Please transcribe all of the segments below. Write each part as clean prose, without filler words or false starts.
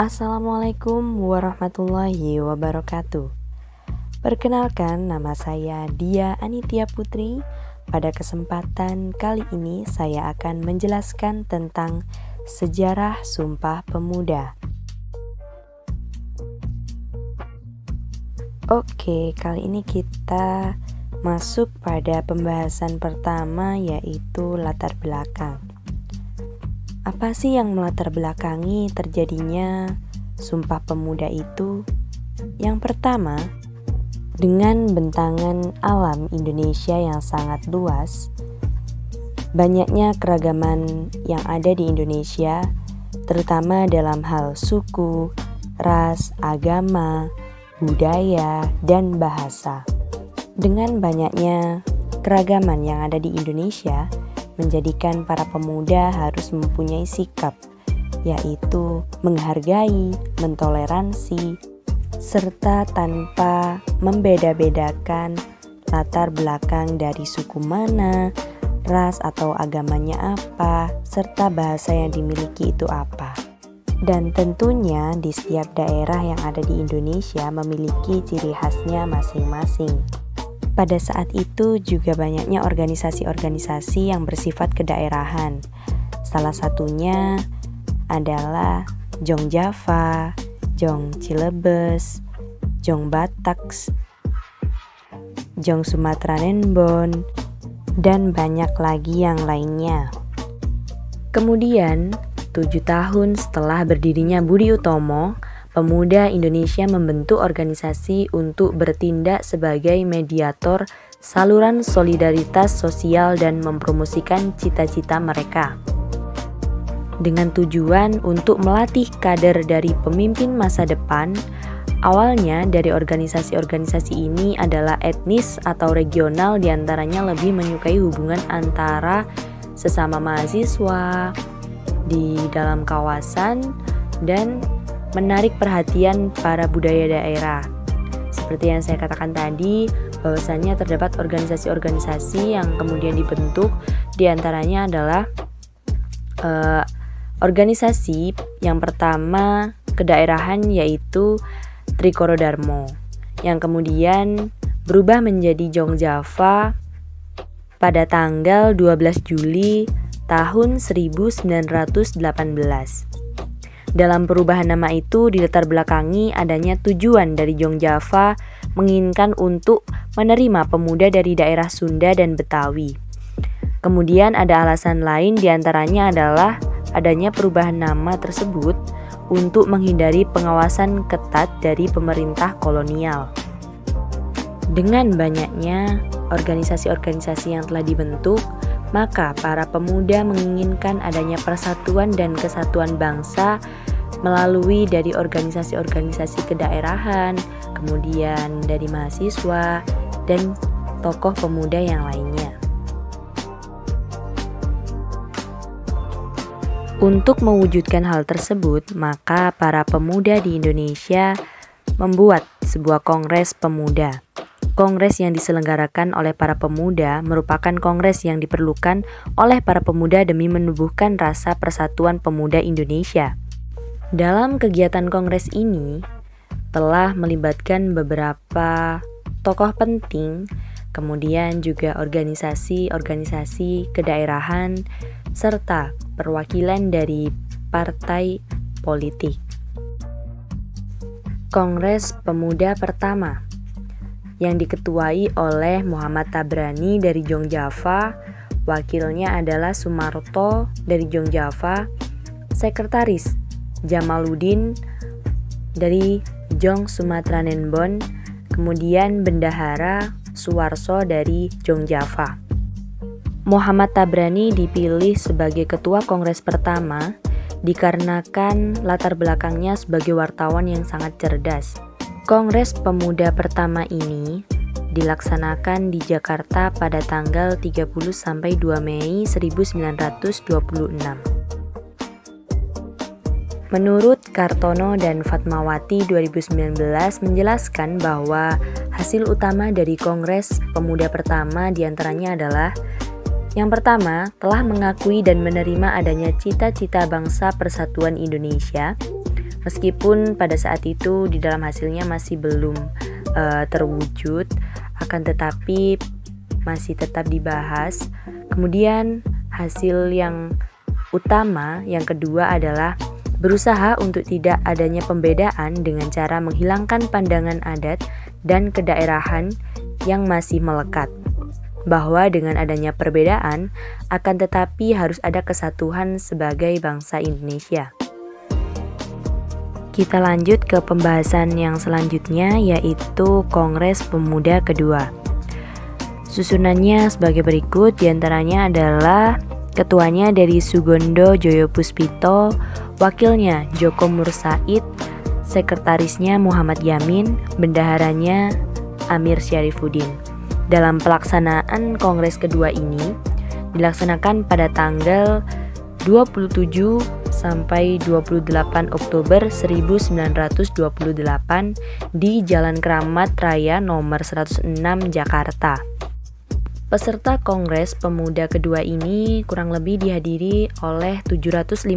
Assalamualaikum warahmatullahi wabarakatuh. Perkenalkan, nama saya Dia Anitya Putri. Pada kesempatan kali ini saya akan menjelaskan tentang sejarah Sumpah Pemuda. Oke, kali ini kita masuk pada pembahasan pertama, yaitu latar belakang. Apa sih yang melatar belakangi terjadinya Sumpah Pemuda itu? Yang pertama, dengan bentangan alam Indonesia yang sangat luas, banyaknya keragaman yang ada di Indonesia, terutama dalam hal suku, ras, agama, budaya, dan bahasa. Dengan banyaknya keragaman yang ada di Indonesia, menjadikan para pemuda harus mempunyai sikap, yaitu menghargai, mentoleransi, serta tanpa membeda-bedakan latar belakang dari suku mana, ras atau agamanya apa, serta bahasa yang dimiliki itu apa. Dan tentunya di setiap daerah yang ada di Indonesia memiliki ciri khasnya masing-masing. Pada saat itu juga banyaknya organisasi-organisasi yang bersifat kedaerahan. Salah satunya adalah Jong Java, Jong Cilebes, Jong Bataks, Jong Sumatera Nenbon, dan banyak lagi yang lainnya. Kemudian, 7 tahun setelah berdirinya Budi Utomo, pemuda Indonesia membentuk organisasi untuk bertindak sebagai mediator saluran solidaritas sosial dan mempromosikan cita-cita mereka. Dengan tujuan untuk melatih kader dari pemimpin masa depan, awalnya dari organisasi-organisasi ini adalah etnis atau regional, diantaranya lebih menyukai hubungan antara sesama mahasiswa di dalam kawasan dan menarik perhatian para budaya daerah. Seperti yang saya katakan tadi, bahwasannya terdapat organisasi-organisasi yang kemudian dibentuk, diantaranya adalah organisasi yang pertama kedaerahan, yaitu Trikoro Darmo, yang kemudian berubah menjadi Jong Java pada tanggal 12 Juli tahun 1918. Dalam perubahan nama itu dilatar belakangi adanya tujuan dari Jong Java menginginkan untuk menerima pemuda dari daerah Sunda dan Betawi. Kemudian ada alasan lain, diantaranya adalah adanya perubahan nama tersebut untuk menghindari pengawasan ketat dari pemerintah kolonial. Dengan banyaknya organisasi-organisasi yang telah dibentuk, maka para pemuda menginginkan adanya persatuan dan kesatuan bangsa melalui dari organisasi-organisasi kedaerahan, kemudian dari mahasiswa, dan tokoh pemuda yang lainnya. Untuk mewujudkan hal tersebut, maka para pemuda di Indonesia membuat sebuah kongres pemuda. Kongres yang diselenggarakan oleh para pemuda merupakan kongres yang diperlukan oleh para pemuda demi menumbuhkan rasa persatuan pemuda Indonesia. Dalam kegiatan kongres ini telah melibatkan beberapa tokoh penting, kemudian juga organisasi-organisasi kedaerahan, serta perwakilan dari partai politik. Kongres Pemuda pertama yang diketuai oleh Muhammad Tabrani dari Jong Java, wakilnya adalah Sumarto dari Jong Java, sekretaris Jamaluddin dari Jong Sumatera Nenbon, kemudian Bendahara Suwarso dari Jong Java. Muhammad Tabrani dipilih sebagai ketua kongres pertama dikarenakan latar belakangnya sebagai wartawan yang sangat cerdas. Kongres Pemuda pertama ini dilaksanakan di Jakarta pada tanggal 30 sampai 2 Mei 1926. Menurut Kartono dan Fatmawati 2019 menjelaskan bahwa hasil utama dari Kongres Pemuda pertama diantaranya adalah: yang pertama, telah mengakui dan menerima adanya cita-cita bangsa persatuan Indonesia. Meskipun pada saat itu di dalam hasilnya masih belum terwujud, akan tetapi masih tetap dibahas. Kemudian hasil yang utama yang kedua adalah berusaha untuk tidak adanya pembedaan dengan cara menghilangkan pandangan adat dan kedaerahan yang masih melekat. Bahwa dengan adanya perbedaan, akan tetapi harus ada kesatuan sebagai bangsa Indonesia. Kita lanjut ke pembahasan yang selanjutnya, yaitu Kongres Pemuda kedua. Susunannya sebagai berikut, diantaranya adalah ketuanya dari Sugondo Joyopuspito, wakilnya Joko Mursaid, sekretarisnya Muhammad Yamin, bendaharanya Amir Syarifuddin. Dalam pelaksanaan Kongres kedua ini dilaksanakan pada tanggal 27 sampai 28 Oktober 1928 di Jalan Kramat Raya nomor 106 Jakarta. Peserta Kongres Pemuda kedua ini kurang lebih dihadiri oleh 750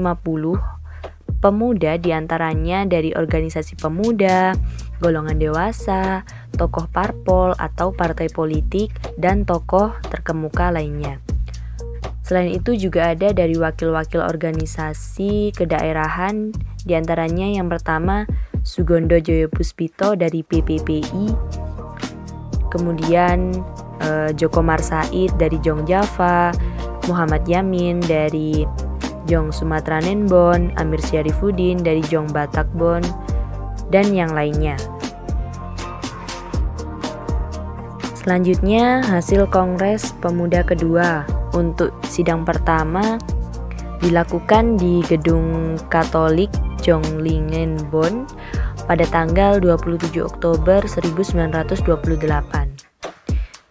pemuda, diantaranya dari organisasi pemuda, golongan dewasa, tokoh parpol atau partai politik, dan tokoh terkemuka lainnya. Selain itu juga ada dari wakil-wakil organisasi kedaerahan, diantaranya yang pertama Sugondo Joyopuspito dari PPPI, kemudian Joko Mursaid dari Jong Java, Muhammad Yamin dari Jong Sumatera Nenbon, Amir Syarifuddin dari Jong Batakbon, dan yang lainnya. Selanjutnya, hasil Kongres Pemuda kedua. Untuk sidang pertama dilakukan di Gedung Katolik Jonglingen-Bonn pada tanggal 27 Oktober 1928.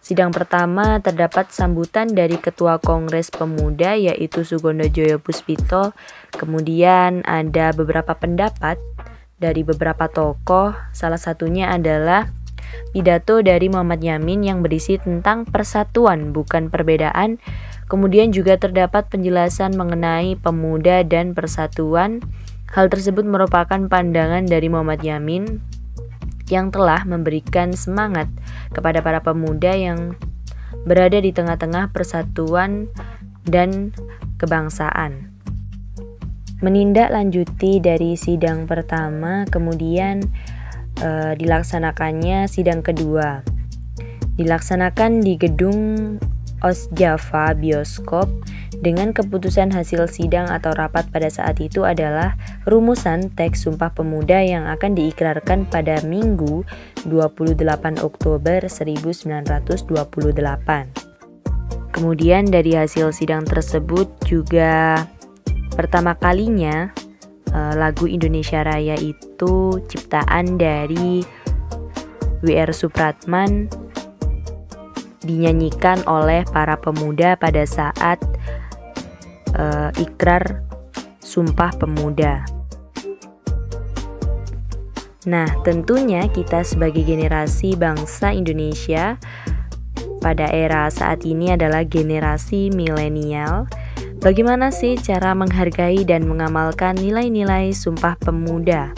Sidang pertama terdapat sambutan dari Ketua Kongres Pemuda yaitu Sugondo Joyopuspito, kemudian ada beberapa pendapat dari beberapa tokoh, salah satunya adalah pidato dari Muhammad Yamin yang berisi tentang persatuan bukan perbedaan. Kemudian juga terdapat penjelasan mengenai pemuda dan persatuan. Hal tersebut merupakan pandangan dari Muhammad Yamin yang telah memberikan semangat kepada para pemuda yang berada di tengah-tengah persatuan dan kebangsaan. Menindaklanjuti dari sidang pertama, kemudian dilaksanakannya sidang kedua. Dilaksanakan di Gedung Osjava Bioskop dengan keputusan hasil sidang atau rapat pada saat itu adalah rumusan teks Sumpah Pemuda yang akan diikrarkan pada Minggu 28 Oktober 1928. Kemudian dari hasil sidang tersebut juga pertama kalinya lagu Indonesia Raya itu ciptaan dari W.R. Supratman dinyanyikan oleh para pemuda pada saat ikrar Sumpah Pemuda. Nah, tentunya kita sebagai generasi bangsa Indonesia pada era saat ini adalah generasi milenial. Bagaimana sih cara menghargai dan mengamalkan nilai-nilai Sumpah Pemuda?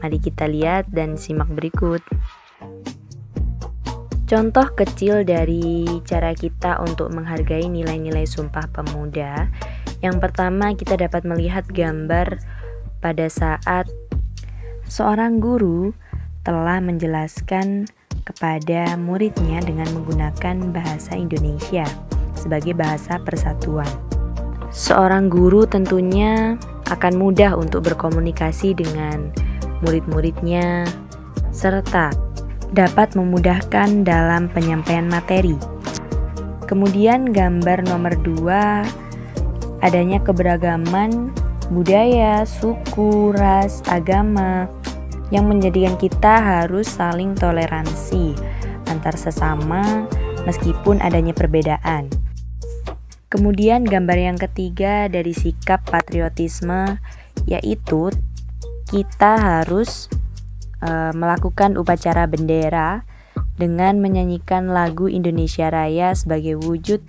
Mari kita lihat dan simak berikut. Contoh kecil dari cara kita untuk menghargai nilai-nilai Sumpah Pemuda. Yang pertama, kita dapat melihat gambar pada saat seorang guru telah menjelaskan kepada muridnya dengan menggunakan bahasa Indonesia sebagai bahasa persatuan. Seorang guru tentunya akan mudah untuk berkomunikasi dengan murid-muridnya serta dapat memudahkan dalam penyampaian materi. Kemudian gambar nomor 2, adanya keberagaman budaya, suku, ras, agama yang menjadikan kita harus saling toleransi antar sesama meskipun adanya perbedaan. Kemudian gambar yang ketiga dari sikap patriotisme, yaitu kita harus melakukan upacara bendera dengan menyanyikan lagu Indonesia Raya sebagai wujud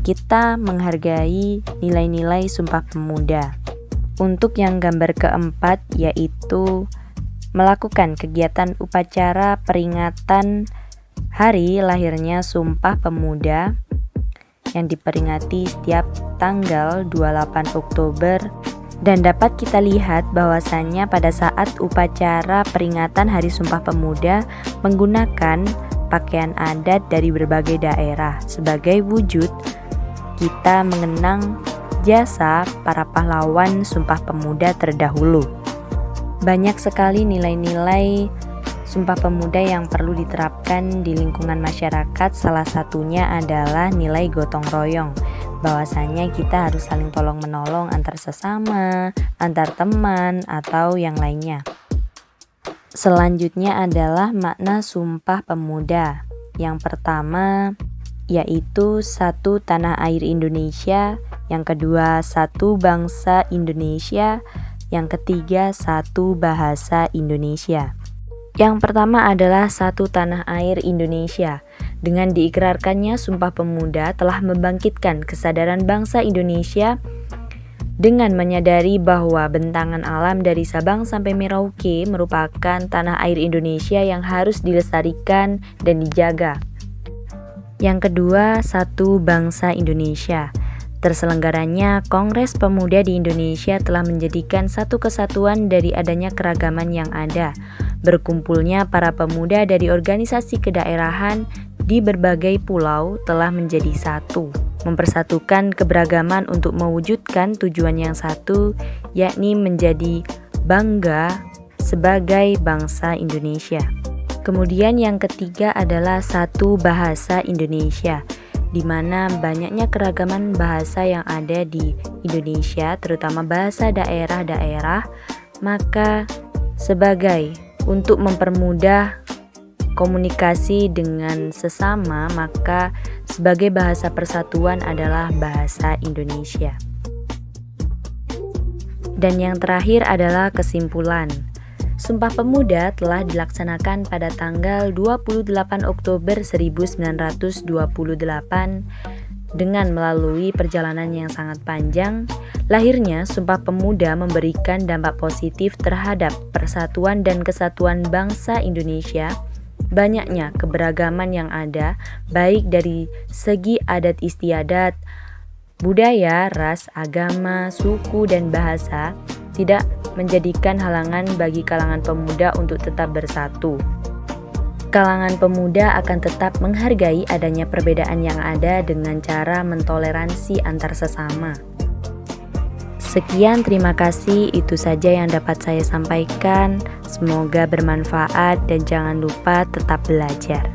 kita menghargai nilai-nilai Sumpah Pemuda. Untuk yang gambar keempat yaitu melakukan kegiatan upacara peringatan hari lahirnya Sumpah Pemuda yang diperingati setiap tanggal 28 Oktober, dan dapat kita lihat bahwasannya pada saat upacara peringatan Hari Sumpah Pemuda menggunakan pakaian adat dari berbagai daerah sebagai wujud kita mengenang jasa para pahlawan Sumpah Pemuda terdahulu. Banyak sekali nilai-nilai Sumpah Pemuda yang perlu diterapkan di lingkungan masyarakat. Salah satunya adalah nilai gotong royong, bahwasanya kita harus saling tolong menolong antar sesama, antar teman, atau yang lainnya. Selanjutnya adalah makna Sumpah Pemuda. Yang pertama yaitu satu tanah air Indonesia, yang kedua satu bangsa Indonesia, yang ketiga satu bahasa Indonesia. Yang pertama adalah satu tanah air Indonesia. Dengan diikrarkannya Sumpah Pemuda telah membangkitkan kesadaran bangsa Indonesia dengan menyadari bahwa bentangan alam dari Sabang sampai Merauke merupakan tanah air Indonesia yang harus dilestarikan dan dijaga. Yang kedua, satu bangsa Indonesia. Terselenggaranya Kongres Pemuda di Indonesia telah menjadikan satu kesatuan dari adanya keragaman yang ada. Berkumpulnya para pemuda dari organisasi kedaerahan di berbagai pulau telah menjadi satu, mempersatukan keberagaman untuk mewujudkan tujuan yang satu, yakni menjadi bangga sebagai bangsa Indonesia. Kemudian yang ketiga adalah satu bahasa Indonesia, di mana banyaknya keragaman bahasa yang ada di Indonesia, terutama bahasa daerah-daerah, maka sebagai untuk mempermudah komunikasi dengan sesama, maka sebagai bahasa persatuan adalah bahasa Indonesia. Dan yang terakhir adalah kesimpulan. Sumpah Pemuda telah dilaksanakan pada tanggal 28 Oktober 1928 dengan melalui perjalanan yang sangat panjang. Lahirnya Sumpah Pemuda memberikan dampak positif terhadap persatuan dan kesatuan bangsa Indonesia. Banyaknya keberagaman yang ada, baik dari segi adat istiadat, budaya, ras, agama, suku, dan bahasa, tidak menjadikan halangan bagi kalangan pemuda untuk tetap bersatu. Kalangan pemuda akan tetap menghargai adanya perbedaan yang ada dengan cara mentoleransi antar sesama. Sekian, terima kasih. Itu saja yang dapat saya sampaikan. Semoga bermanfaat dan jangan lupa tetap belajar.